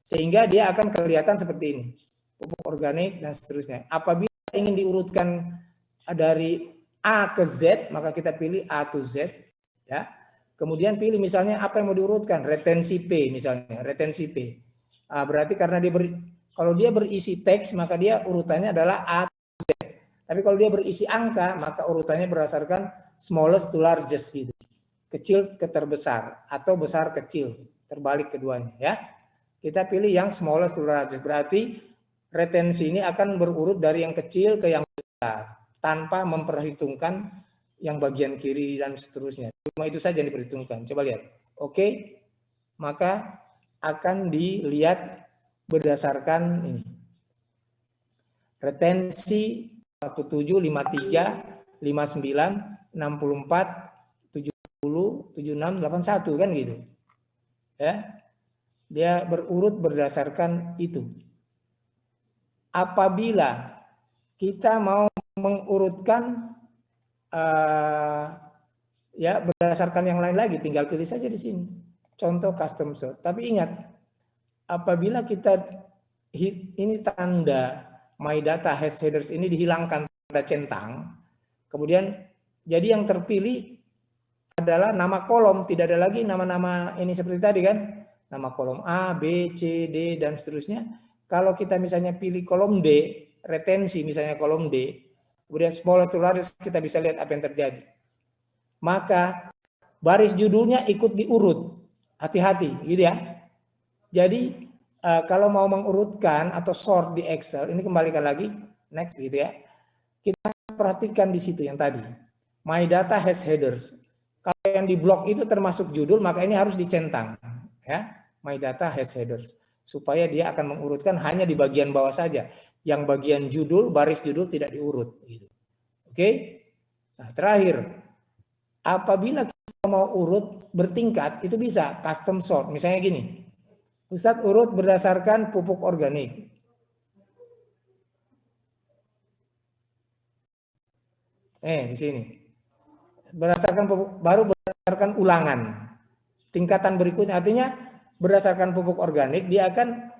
Sehingga dia akan kelihatan seperti ini. Pupuk organik dan seterusnya. Apabila ingin diurutkan dari A ke Z, maka kita pilih A to Z. Ya. Kemudian pilih misalnya apa yang mau diurutkan. Retensi P misalnya. Retensi P. Berarti karena kalau dia berisi teks, maka dia urutannya adalah A to Z. Tapi kalau dia berisi angka, maka urutannya berdasarkan smallest to largest gitu. Kecil ke terbesar atau besar kecil. Terbalik keduanya ya. Kita pilih yang smallest to largest. Berarti retensi ini akan berurut dari yang kecil ke yang besar tanpa memperhitungkan yang bagian kiri dan seterusnya. Cuma itu saja yang diperhitungkan. Coba lihat. Oke. Maka akan dilihat berdasarkan ini. Retensi 17, 53, 59, 64, 70, 76, 81 kan gitu. Ya. Dia berurut berdasarkan itu. Apabila kita mau mengurutkan ya berdasarkan yang lain lagi, tinggal pilih saja di sini. Contoh custom sort. Tapi ingat, apabila kita ini tanda my data hash headers ini dihilangkan tanda centang, kemudian jadi yang terpilih adalah nama kolom, tidak ada lagi nama-nama ini seperti tadi kan, nama kolom A, B, C, D dan seterusnya. Kalau kita misalnya pilih kolom D, retensi misalnya kolom D, kemudian smallest to largest, kita bisa lihat apa yang terjadi. Maka baris judulnya ikut diurut, hati-hati gitu ya. Jadi kalau mau mengurutkan atau sort di Excel, ini kembalikan lagi, next gitu ya. Kita perhatikan di situ yang tadi, my data hash headers. Kalau yang di blok itu termasuk judul, maka ini harus dicentang, ya, my data hash headers, supaya dia akan mengurutkan hanya di bagian bawah saja. Yang bagian judul, baris judul tidak diurut. Gitu. Oke? Nah, terakhir, apabila kita mau urut bertingkat, itu bisa custom sort. Misalnya gini, Ustadz urut berdasarkan pupuk organik. Di sini. Berdasarkan pupuk, baru berdasarkan ulangan. Tingkatan berikutnya artinya berdasarkan pupuk organik dia akan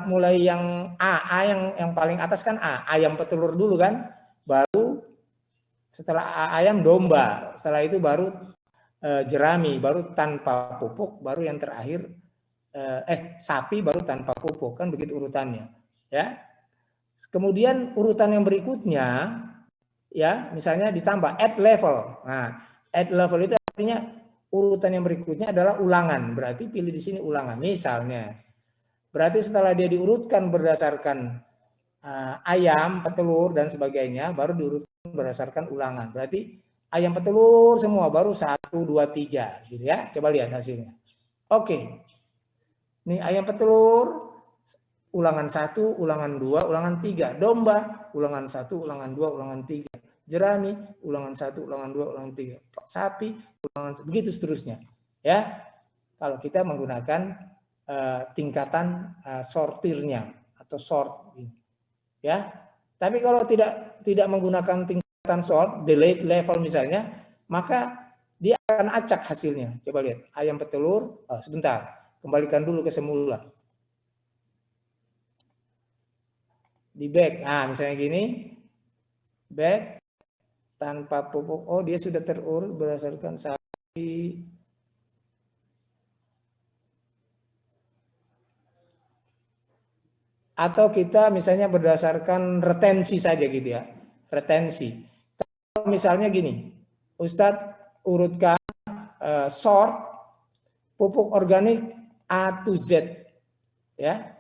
mulai yang A yang paling atas kan A, ayam petelur dulu kan, baru setelah ayam domba, setelah itu baru jerami, baru tanpa pupuk, baru yang terakhir sapi, baru tanpa pupuk, kan begitu urutannya, ya. Kemudian urutan yang berikutnya, ya, misalnya ditambah add level. Nah, add level itu artinya urutan yang berikutnya adalah ulangan, berarti pilih di sini ulangan. Misalnya, berarti setelah dia diurutkan berdasarkan ayam, petelur dan sebagainya, baru diurutkan berdasarkan ulangan. Berarti ayam petelur semua baru 1, 2, 3 gitu ya. Coba lihat hasilnya. Oke. Nih ayam petelur ulangan 1, ulangan 2, ulangan 3. Domba ulangan 1, ulangan 2, ulangan 3. Jerami ulangan 1, ulangan 2, ulangan 3. Sapi ulangan begitu seterusnya. Ya. Kalau kita menggunakan tingkatan sortirnya atau sort, ya. Tapi kalau tidak menggunakan tingkatan sort, delete level misalnya, maka dia akan acak hasilnya. Coba lihat, ayam petelur, sebentar, kembalikan dulu ke semula. Di back, misalnya gini, back tanpa pupuk, dia sudah terurut berdasarkan sapi. Atau kita misalnya berdasarkan retensi saja gitu ya. Retensi. Kalau misalnya gini, Ustadz urutkan sort pupuk organik A to Z. Ya.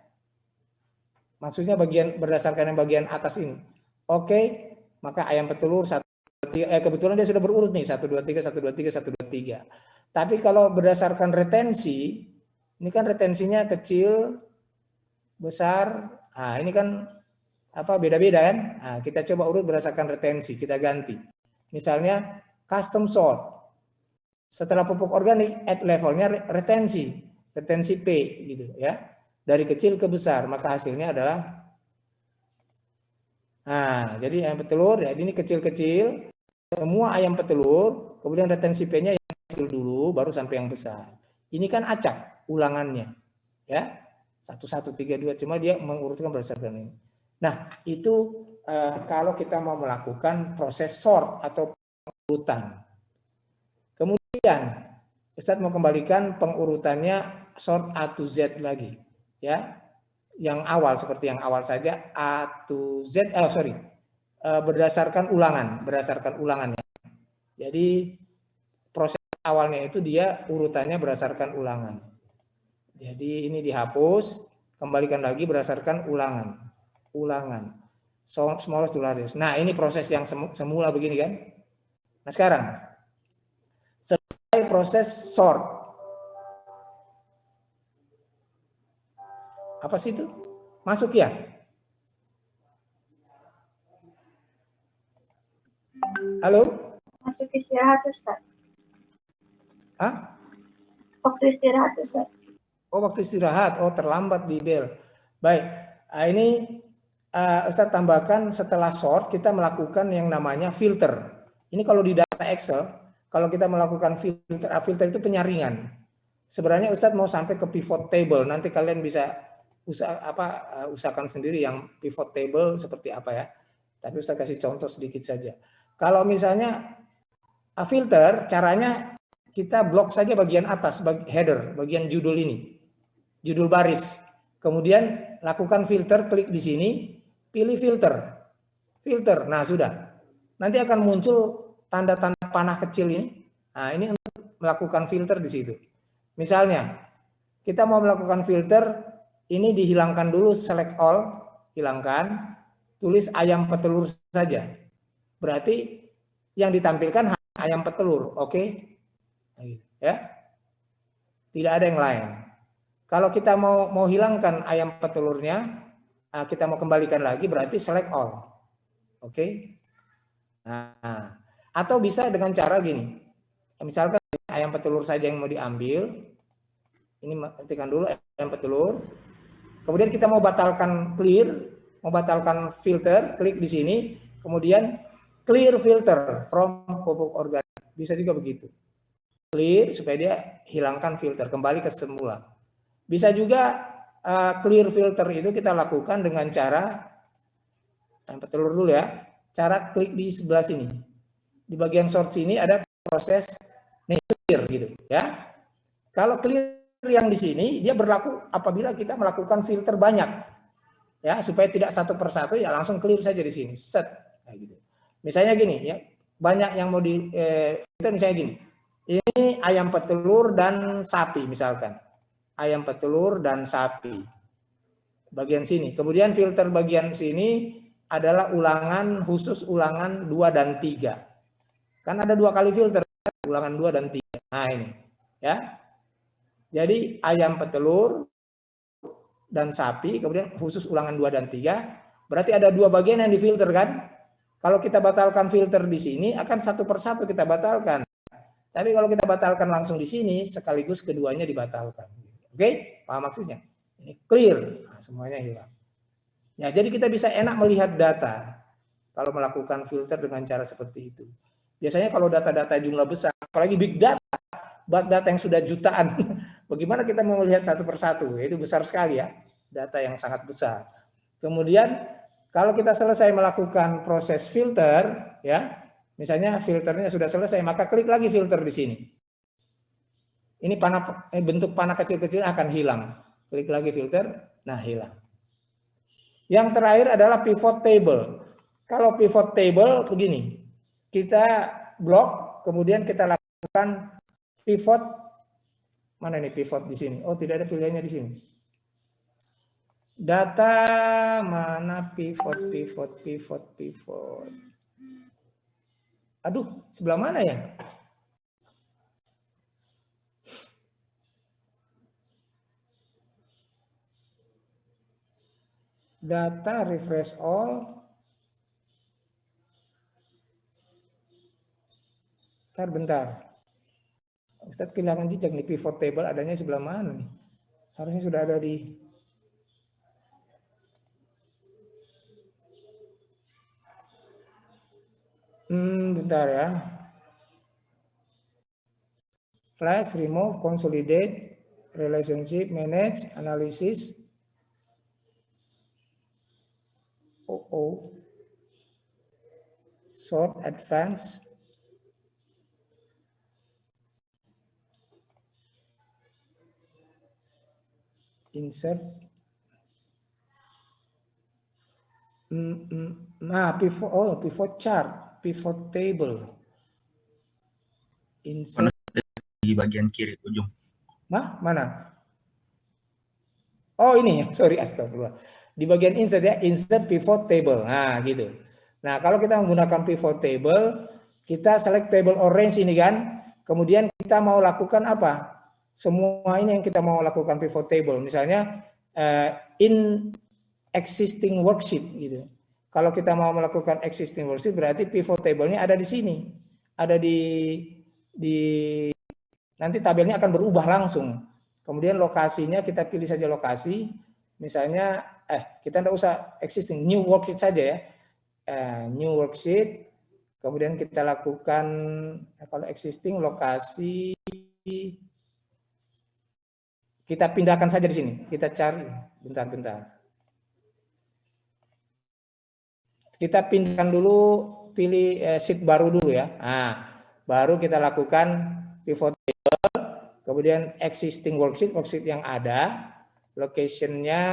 Maksudnya berdasarkan yang bagian atas ini. Oke, maka ayam petelur 1, 2, 3, kebetulan dia sudah berurut nih 1, 2, 3, 1, 2, 3, 1, 2, 3. Tapi kalau berdasarkan retensi, ini kan retensinya kecil, besar, ini kan beda-beda kan. Kita coba urut berdasarkan retensi, kita ganti. Misalnya custom sort. Setelah pupuk organik, add levelnya retensi P gitu ya. Dari kecil ke besar, maka hasilnya adalah jadi ayam petelur ya, ini kecil-kecil, semua ayam petelur, kemudian retensi P-nya yang kecil dulu baru sampai yang besar. Ini kan acak ulangannya. Ya. 1132, cuma dia mengurutkan berdasarkan ini. Nah, itu kalau kita mau melakukan proses sort atau pengurutan. Kemudian Ustadz mau kembalikan pengurutannya sort A to Z lagi, ya. Yang awal seperti yang awal saja, A to Z, berdasarkan ulangannya. Jadi proses awalnya itu dia urutannya berdasarkan ulangan. Jadi ini dihapus, kembalikan lagi berdasarkan ulangan. Smallest to largest. Nah, ini proses yang semula begini kan. Nah, sekarang selesai proses sort. Apa sih itu? Masuk ya? Halo? Masuk istirahat, Ustaz. Hah? Waktu istirahat, Ustaz. Oh, waktu istirahat. Oh, terlambat di bel. Baik. Nah, ini Ustadz tambahkan setelah sort kita melakukan yang namanya filter. Ini kalau di data Excel, kalau kita melakukan filter itu penyaringan. Sebenarnya Ustadz mau sampai ke pivot table. Nanti kalian bisa usahakan sendiri yang pivot table seperti apa ya. Tapi Ustadz kasih contoh sedikit saja. Kalau misalnya filter, caranya kita blok saja bagian atas, header, bagian judul ini. Judul baris. Kemudian lakukan filter, klik di sini, pilih filter. Filter. Nah, sudah. Nanti akan muncul tanda-tanda panah kecil ini. Nah, ini untuk melakukan filter di situ. Misalnya, kita mau melakukan filter, ini dihilangkan dulu, select all, hilangkan, tulis ayam petelur saja. Berarti yang ditampilkan hanya ayam petelur, oke? Ya. Tidak ada yang lain. Kalau kita mau hilangkan ayam petelurnya, kita mau kembalikan lagi, berarti select all. Oke? Nah, atau bisa dengan cara gini. Misalkan ayam petelur saja yang mau diambil. Ini matikan dulu ayam petelur. Kemudian kita mau batalkan clear, mau batalkan filter, klik di sini. Kemudian clear filter from pupuk organik. Bisa juga begitu. Clear supaya dia hilangkan filter, kembali ke semula. Bisa juga clear filter itu kita lakukan dengan cara ayam petelur dulu ya. Cara klik di sebelah sini. Di bagian sort sini ada proses clear gitu ya. Kalau clear yang di sini dia berlaku apabila kita melakukan filter banyak. Ya, supaya tidak satu persatu ya langsung clear saja di sini. Set kayak gitu. Misalnya gini ya, banyak yang mau di filter misalnya gini. Ini ayam petelur dan sapi misalkan. Ayam petelur dan sapi. Bagian sini. Kemudian filter bagian sini adalah ulangan khusus ulangan 2 dan 3. Kan ada 2 kali filter, ulangan 2 dan 3. Nah, ini. Ya. Jadi ayam petelur dan sapi, kemudian khusus ulangan 2 dan 3, berarti ada 2 bagian yang difilter kan? Kalau kita batalkan filter di sini akan satu persatu kita batalkan. Tapi kalau kita batalkan langsung di sini, sekaligus keduanya dibatalkan. Oke? Paham maksudnya? Ini clear. Nah, semuanya hilang. Ya, jadi kita bisa enak melihat data kalau melakukan filter dengan cara seperti itu. Biasanya kalau data-data jumlah besar, apalagi big data yang sudah jutaan, bagaimana kita mau melihat satu persatu? Itu besar sekali ya, data yang sangat besar. Kemudian kalau kita selesai melakukan proses filter, ya, misalnya filternya sudah selesai, maka klik lagi filter di sini. Ini bentuk panah kecil-kecil akan hilang. Klik lagi filter, nah hilang. Yang terakhir adalah pivot table. Kalau pivot table begini, kita blok, kemudian kita lakukan pivot. Mana nih pivot di sini? Oh, tidak ada pilihannya di sini. Data mana pivot. Aduh, sebelah mana ya? Data refresh all. Bentar. Ustadz kehilangan jejak nih, pivot table adanya sebelah mana nih? Harusnya sudah ada di bentar ya. Flash, remove, consolidate, relationship, manage, analysis, sort advance, insert, pivot chart, pivot table, insert. Di bagian kiri ujung. Mana? Oh ini, sorry, astagfirullah. Di bagian insert ya, insert pivot table. Nah gitu. Nah kalau kita menggunakan pivot table, kita select table orange ini kan, kemudian kita mau lakukan apa? Semua ini yang kita mau lakukan pivot table. Misalnya in existing worksheet gitu. Kalau kita mau melakukan existing worksheet berarti pivot table-nya ada di sini. Ada di nanti tabelnya akan berubah langsung. Kemudian lokasinya kita pilih saja lokasi. Misalnya kita tidak usah existing, new worksheet saja ya. New worksheet. Kemudian kita lakukan kalau existing lokasi kita pindahkan saja di sini. Kita cari bentar. Kita pindahkan dulu, pilih sheet baru dulu ya. Nah, baru kita lakukan pivot table, kemudian existing worksheet yang ada, location-nya,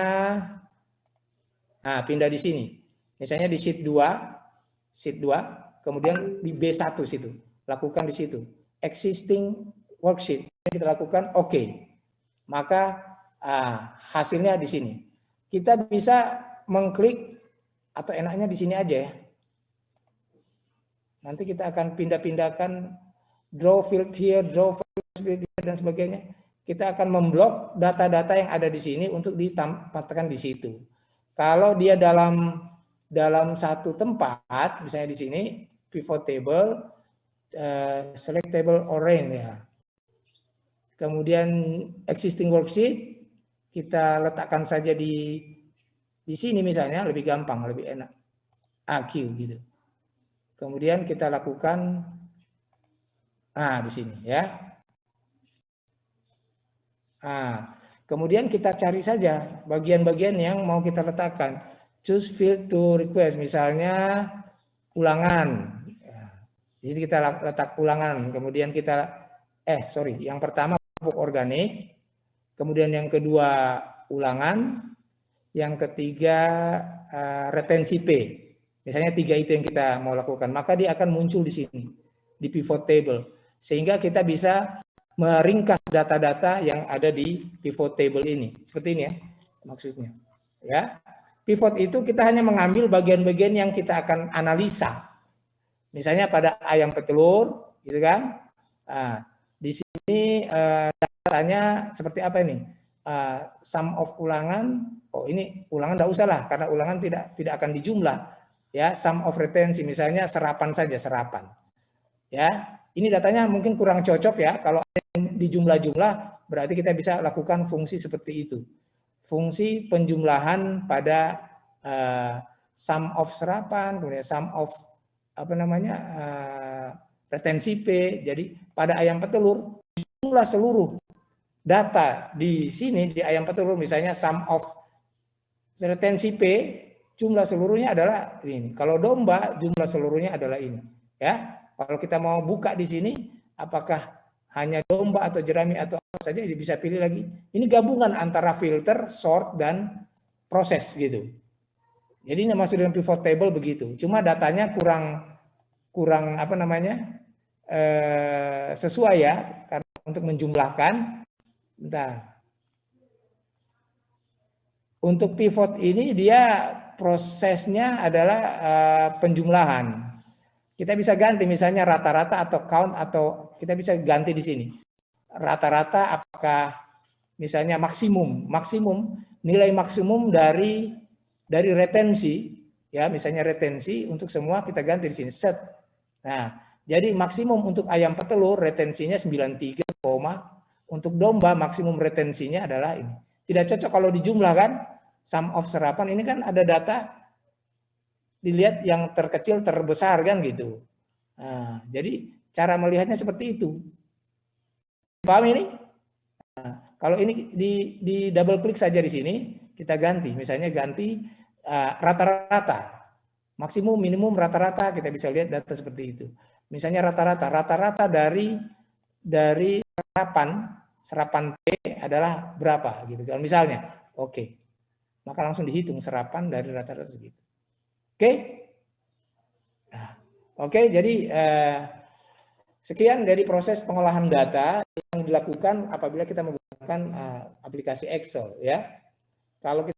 nah pindah di sini. Misalnya di sheet 2, kemudian di B1 situ, lakukan di situ. Existing worksheet, kita lakukan oke. Maka hasilnya di sini. Kita bisa mengklik atau enaknya di sini aja ya. Nanti kita akan pindah-pindahkan draw field here, draw field here dan sebagainya. Kita akan memblok data-data yang ada di sini untuk ditempatkan di situ. Kalau dia dalam satu tempat, misalnya di sini pivot table, select table orange ya. Kemudian existing worksheet kita letakkan saja di sini misalnya, lebih gampang, lebih enak. AQ gitu. Kemudian kita lakukan di sini ya. Kemudian kita cari saja bagian-bagian yang mau kita letakkan. Choose field to request, misalnya ulangan. Di sini kita letak ulangan. Kemudian kita yang pertama pupuk organik. Kemudian yang kedua ulangan. Yang ketiga retensi P. Misalnya 3 itu yang kita mau lakukan. Maka dia akan muncul di sini. Di pivot table. Sehingga kita bisa meringkas data-data yang ada di pivot table ini. Seperti ini ya maksudnya. Ya. Pivot itu kita hanya mengambil bagian-bagian yang kita akan analisa. Misalnya pada ayam petelur. Gitu kan. Di sini datanya seperti apa ini? Sum of ulangan, ini ulangan tidak usah lah karena ulangan tidak akan dijumlah ya. Sum of retensi misalnya serapan saja, serapan ya. Ini datanya mungkin kurang cocok ya, kalau di jumlah-jumlah berarti kita bisa lakukan fungsi seperti itu, fungsi penjumlahan pada sum of serapan, kemudian sum of retensi P. Jadi pada ayam petelur jumlah seluruh data di sini di ayam petelur, misalnya sum of retensi P, jumlah seluruhnya adalah ini. Kalau domba jumlah seluruhnya adalah ini. Ya, kalau kita mau buka di sini, apakah hanya domba atau jerami atau apa saja, bisa pilih lagi. Ini gabungan antara filter, sort dan proses gitu. Jadi ini masuk dengan pivot table begitu. Cuma datanya kurang sesuai ya, karena untuk menjumlahkan. Bentar. Untuk pivot ini dia prosesnya adalah penjumlahan. Kita bisa ganti misalnya rata-rata atau count, atau kita bisa ganti di sini. Rata-rata apakah misalnya maksimum nilai maksimum dari retensi ya, misalnya retensi untuk semua kita ganti di sini set. Nah, jadi maksimum untuk ayam petelur retensinya 93, untuk domba maksimum retensinya adalah ini. Tidak cocok kalau dijumlahkan. Sum of serapan ini kan ada data, dilihat yang terkecil terbesar kan gitu. Nah, jadi cara melihatnya seperti itu. Paham ini? Nah, kalau ini di double klik saja di sini, kita ganti. Misalnya ganti rata-rata, maksimum, minimum, rata-rata, kita bisa lihat data seperti itu. Misalnya rata-rata dari serapan P adalah berapa gitu kan misalnya. Oke. Maka langsung dihitung serapan dari rata-rata segitu. Oke? Nah, oke, jadi sekian dari proses pengolahan data yang dilakukan apabila kita menggunakan aplikasi Excel ya. Kalau kita